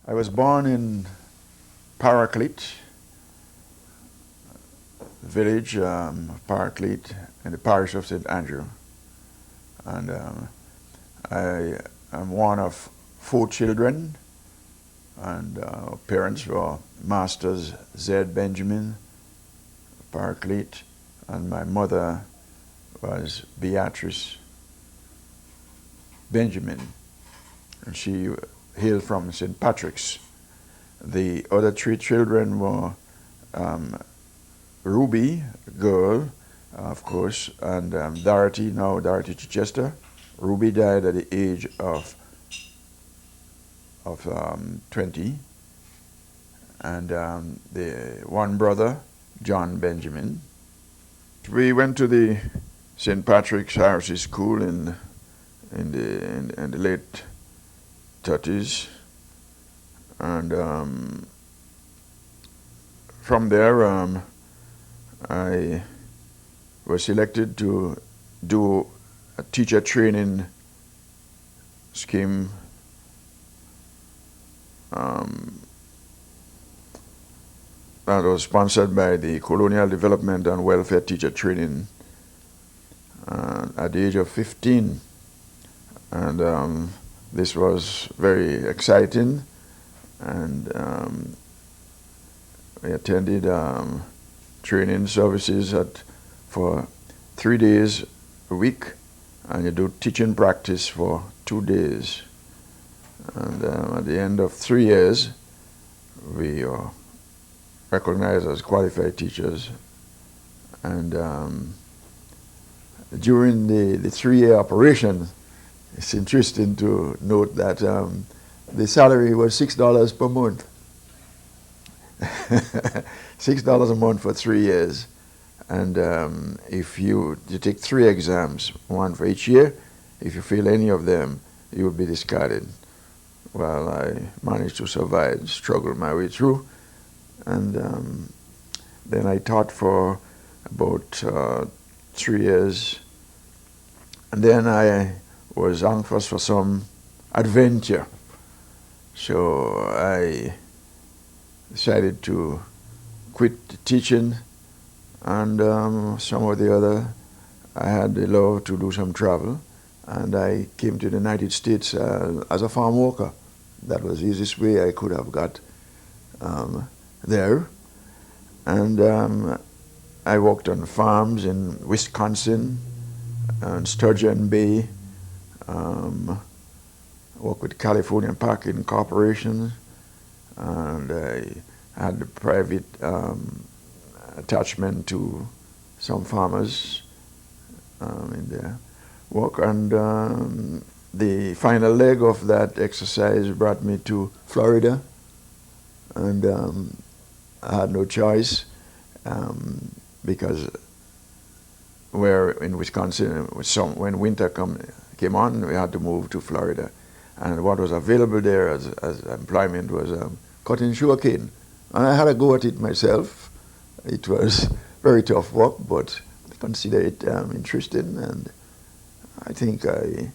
I was born in Paraclette, village, Paraclette, in the parish of St. Andrew. And I am one of 4 children, and parents were Masters Z. Benjamin, Paraclette, and my mother was Beatrice Benjamin, and she hailed from St. Patrick's. The other 3 children were Ruby, girl, of course, and Dorothy, now Dorothy Chichester. Ruby died at the age of 20, and the one brother, John Benjamin. We went to the St. Patrick's High School in the late 30s, and from there I was selected to do a teacher training scheme that was sponsored by the Colonial Development and Welfare Teacher Training at the age of 15. And this was very exciting, and we attended training services for 3 days a week, and you do teaching practice for 2 days. And at the end of 3 years, we are recognized as qualified teachers. And during the 3-year operation, it's interesting to note that the salary was $6 per month. $6 a month for 3 years. And if you take 3 exams, 1 for each year, if you fail any of them, you will be discarded. Well, I managed to survive, struggle my way through. And then I taught for about 3 years. And then I was anxious for some adventure. So I decided to quit teaching, and some of the other, I had the love to do some travel, and I came to the United States as a farm worker. That was the easiest way I could have got there. And I worked on farms in Wisconsin and Sturgeon Bay, worked with California Packing Corporation, and I had a private attachment to some farmers in their work. And the final leg of that exercise brought me to Florida, and I had no choice because we're in Wisconsin, when winter came on, we had to move to Florida. And what was available there as employment was cutting sugarcane. And I had a go at it myself. It was very tough work, but I consider it interesting, and I think I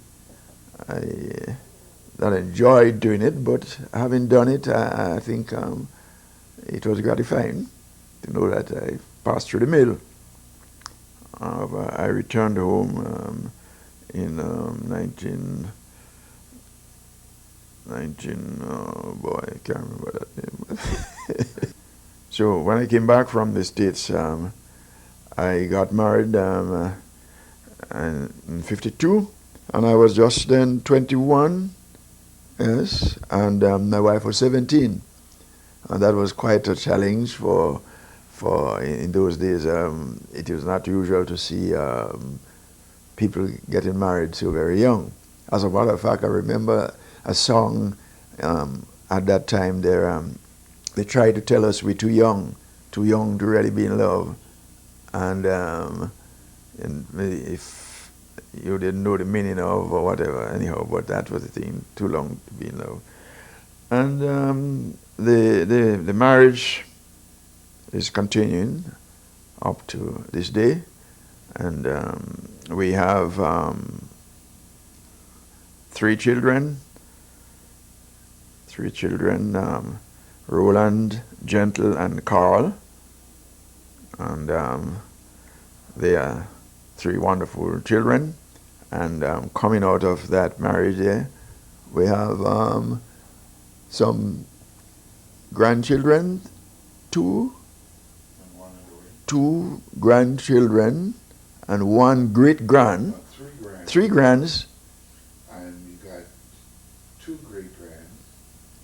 not enjoyed doing it, but having done it, I think it was gratifying to know that I passed through the mill. I returned home in 19, oh boy, I can't remember that name. So when I came back from the States, I got married in 52, and I was just then 21, yes, and my wife was 17. And that was quite a challenge for in those days. It was not usual to see people getting married so very young. As a matter of fact, I remember a song at that time there. They tried to tell us we're too young to really be in love. And if you didn't know the meaning of or whatever, anyhow, but that was the thing, too long to be in love. And the marriage is continuing up to this day, and we have 3 children, three children, Roland, Gentle, and Carl. And they are three wonderful children. And coming out of that marriage there, we have some grandchildren, two grandchildren, and one great-grand. Three grands. And you got two great-grands.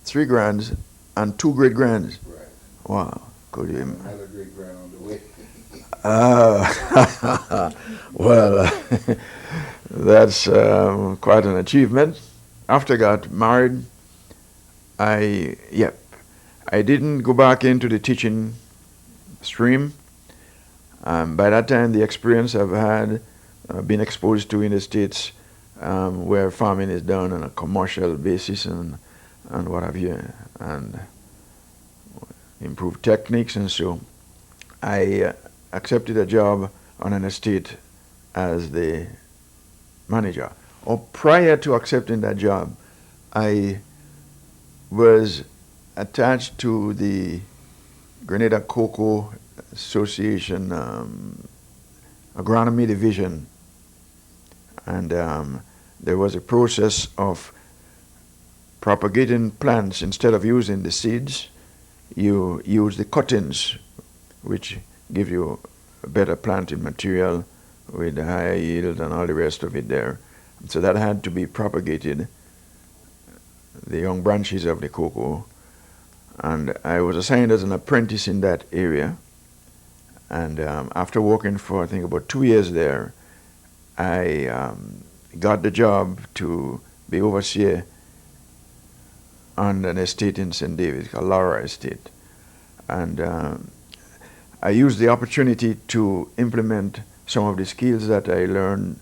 Three grands and two great-grands. Right. Wow. Could you imagine? Another great-grand on the way. Well, that's quite an achievement. After I got married, I didn't go back into the teaching stream. By that time, the experience I've had, been exposed to in the States, where farming is done on a commercial basis and what have you, and improved techniques, and so I accepted a job on an estate as the manager. Or prior to accepting that job, I was attached to the Grenada Cocoa Association agronomy division, and there was a process of propagating plants. Instead of using the seeds, you use the cuttings, which give you a better planting material with a higher yield and all the rest of it there. So that had to be propagated, the young branches of the cocoa. And I was assigned as an apprentice in that area. And after working for, I think, about 2 years there, I got the job to be overseer on an estate in St. David, called Laura Estate. And I used the opportunity to implement some of the skills that I learned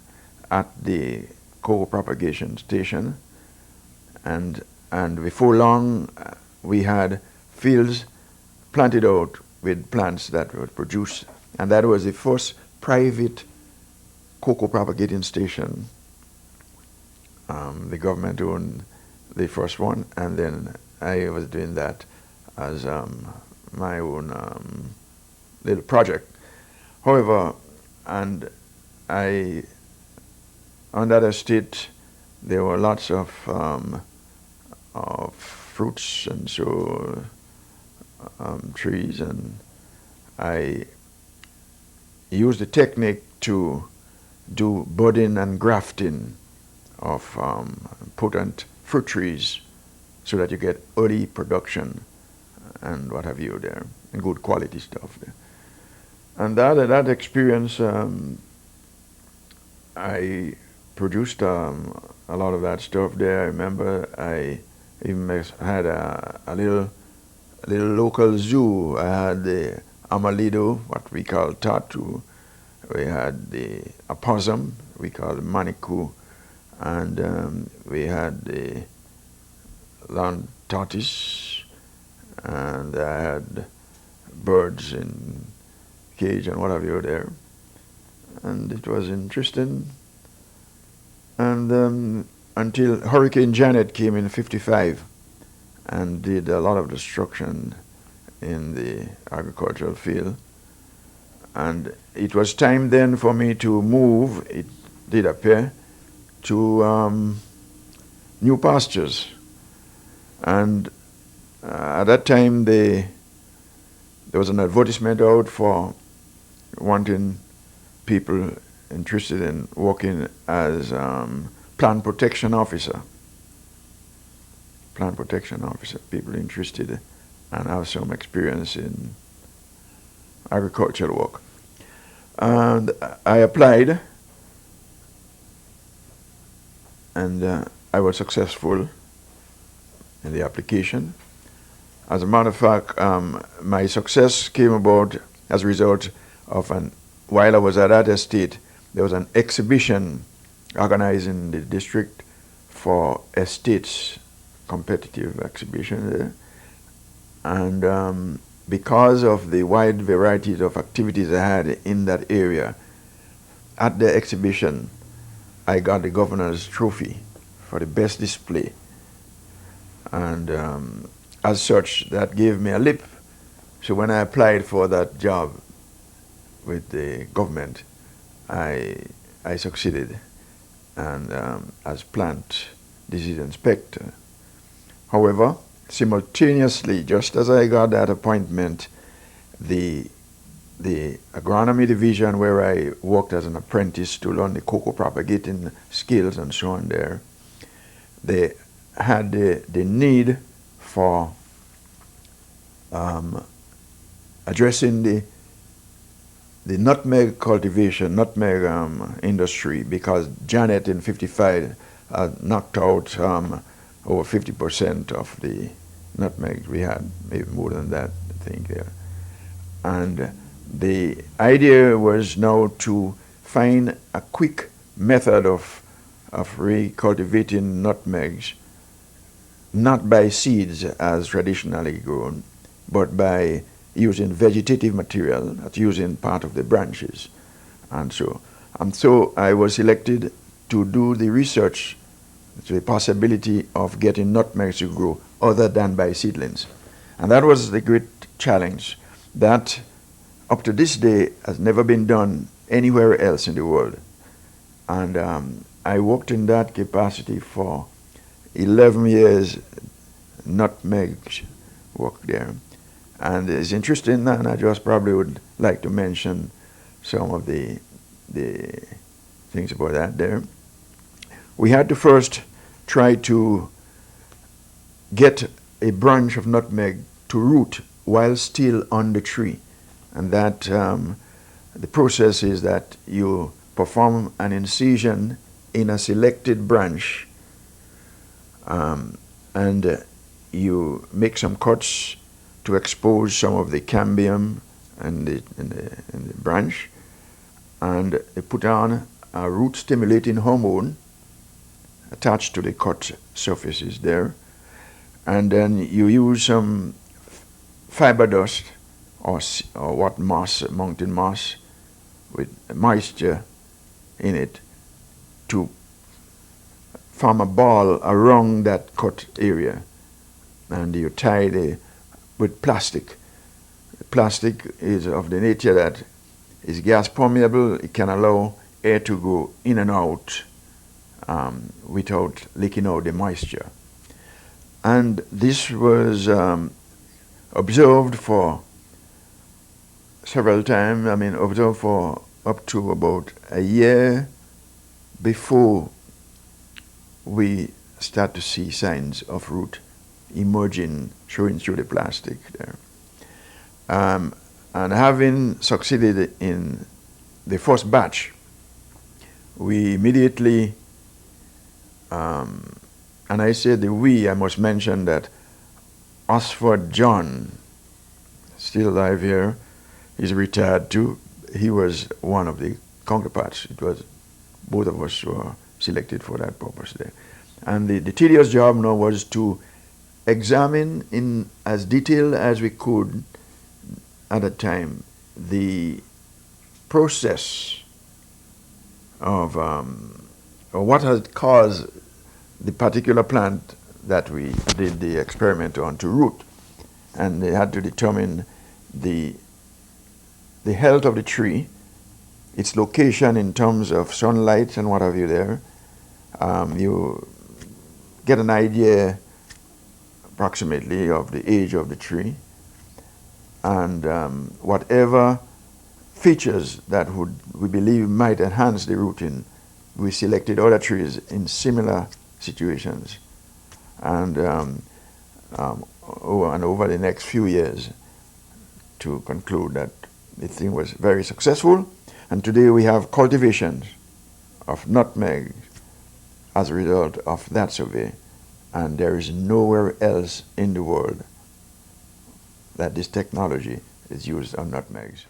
at the cocoa propagation station. And before long, we had fields planted out with plants that would produce. And that was the first private cocoa propagating station. The government owned the first one, and then I was doing that as my own little project. However, on that estate, there were lots of fruits and so trees, and I used the technique to do budding and grafting of potent fruit trees so that you get early production and what have you there, and good quality stuff there. And that experience, I produced a lot of that stuff there. I remember I even had a little local zoo. I had the Amalido, what we call Tatu. We had the opossum, we call Manikou, and we had the land tortoise, and I had birds in cage and what have you there. And it was interesting. And until Hurricane Janet came in '55 and did a lot of destruction in the agricultural field. And it was time then for me to move, it did appear, to new pastures. And at that time, there was an advertisement out for wanting people interested in working as plant protection officer. Plant protection officer, people interested and have some experience in agricultural work. And I applied, and I was successful in the application. As a matter of fact, my success came about as a result of while I was at that estate, there was an exhibition organized in the district for estates, competitive exhibition there. And because of the wide variety of activities I had in that area, at the exhibition, I got the governor's trophy for the best display. And as such, that gave me a lip. So when I applied for that job with the government, I succeeded, and as plant disease inspector. However, simultaneously, just as I got that appointment, the agronomy division, where I worked as an apprentice to learn the cocoa propagating skills and so on there, they had the need for addressing the nutmeg cultivation, nutmeg industry, because Janet in '55 knocked out over 50% of the nutmeg we had, maybe more than that, I think there. And the idea was now to find a quick method of recultivating nutmegs, not by seeds as traditionally grown, but by using vegetative material, that's using part of the branches. And so I was selected to do the research to the possibility of getting nutmegs to grow other than by seedlings. And that was the great challenge that up to this day has never been done anywhere else in the world. And I worked in that capacity for 11 years, nutmeg work there. And it's interesting, and I just probably would like to mention some of the things about that there. We had to first try to get a branch of nutmeg to root while still on the tree. And that the process is that you perform an incision in a selected branch, and you make some cuts to expose some of the cambium in the branch, and they put on a root stimulating hormone attached to the cut surfaces there, and then you use some fiber dust or what moss, mountain moss, with moisture in it to form a ball around that cut area, and you tie it with plastic. Plastic is of the nature that is gas permeable. It can allow air to go in and out without leaking out the moisture. And this was observed for several times. I mean, observed for up to about a year before we start to see signs of root emerging, showing through the plastic there. And having succeeded in the first batch, we immediately, and I say the we, I must mention that Osford John, still alive here, he's retired too. He was one of the counterparts. It was both of us were selected for that purpose there. And the tedious job now was to examine in as detail as we could at the time the process of or what had caused the particular plant that we did the experiment on to root. And they had to determine the health of the tree, its location in terms of sunlight and what have you there. You get an idea approximately of the age of the tree, and whatever features that we believe might enhance the rooting, we selected other trees in similar situations, and over the next few years to conclude that the thing was very successful. And today we have cultivations of nutmeg as a result of that survey, and there is nowhere else in the world that this technology is used on nutmegs.